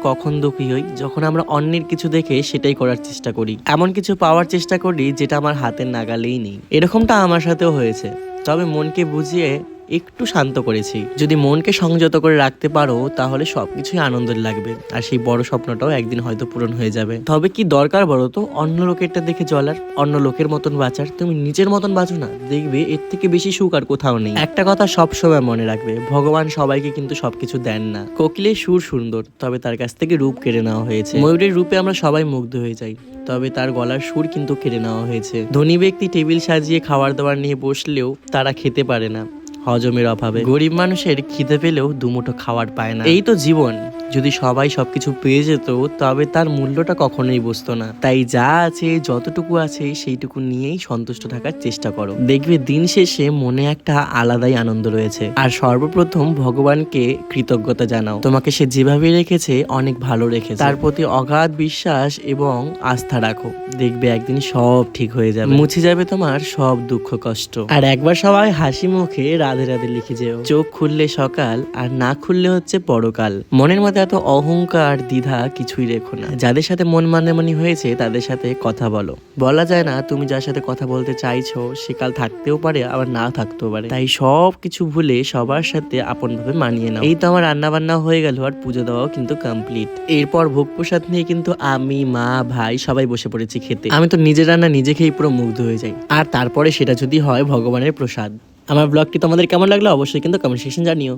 কখন দুঃখী হই যখন আমরা অন্যের কিছু দেখে সেটাই করার চেষ্টা করি, এমন কিছু পাওয়ার চেষ্টা করি যেটা আমার হাতের নাগালেই নেই। এরকমটা আমার সাথেও হয়েছে, তবে মনকে বুঝিয়ে একটু শান্ত করেছি। যদি মনকে সংযত করে রাখতে পারো তাহলে সবকিছুই আনন্দের লাগবে, আর সেই বড় স্বপ্নটাও একদিন হয়তো পূরণ হয়ে যাবে। তবে কি দরকার বলো তো অন্য লোকেরটা দেখে চলার, অন্য লোকের মতন বাঁচার? তুমি নিজের মতন বাঁচো না, দেখবে এর থেকে বেশি সুখ আর কোথাও নেই। একটা কথা সবসময় মনে রাখবে, ভগবান সবাইকে কিন্তু সবকিছু দেন না। কোকিলের সুর সুন্দর, তবে তার কাছ থেকে রূপ কেড়ে নেওয়া হয়েছে। ময়ূরের রূপে আমরা সবাই মুগ্ধ হয়ে যাই, তবে তার গলার সুর কিন্তু কেড়ে নেওয়া হয়েছে। ধনী ব্যক্তি টেবিল সাজিয়ে খাবার দাবার নিয়ে বসলেও তারা খেতে পারে না হজমের অভাবে। গরিব মানুষের খিদে পেলেও দুমুঠো খাবার পায় না। এই তো জীবন। যদি সবাই সবকিছু পেয়ে যেত তবে তার মূল্যটা কখনোই বুঝতো না। তাই যা আছে, যতটুকু আছে সেইটুকু নিয়েই সন্তুষ্ট থাকার চেষ্টা করো। দেখবে দিন শেষে মনে একটা আলাদাই আনন্দ রয়েছে। আর সর্বপ্রথম ভগবানকে কৃতজ্ঞতা জানাও, তোমাকে সে যেভাবে রেখেছে অনেক ভালো রেখেছে। তার প্রতি অগাধ বিশ্বাস এবং আস্থা রাখো, দেখবে একদিন সব ঠিক হয়ে যাবে, মুছে যাবে তোমার সব দুঃখ কষ্ট। আর একবার সবাই হাসি মুখে রাধে রাধে লিখে যেও। চোখ খুললে সকাল, আর না খুললে হচ্ছে পরকাল। মনের মধ্যে এত অহংকার দ্বিধা কিছুই রেখো না। যাদের সাথে মন মানামানি হয়েছে তাদের সাথে কথা বলো। বলা যায় না তুমি যার সাথে কথা বলতে চাইছো সে কাল থাকতেও পারে আবার না থাকতেও পারে। তাই সব কিছু ভুলে সবার সাথে আপন ভাবে মানিয়ে নাও। এই তো আমার রান্না বান্না হয়ে গেল, আর পুজো দেওয়াও কিন্তু কমপ্লিট। এরপর ভোগ প্রসাদ নিয়ে কিন্তু আমি, মা, ভাই সবাই বসে পড়েছি খেতে। আমি তো নিজের রান্না নিজে খেয়ে পুরো মুগ্ধ হয়ে যাই, আর তারপরে সেটা যদি হয় ভগবানের প্রসাদ। আমার ব্লগটি তোমাদের কেমন লাগলো অবশ্যই কিন্তু কমেন্ট সেকশন জানিও।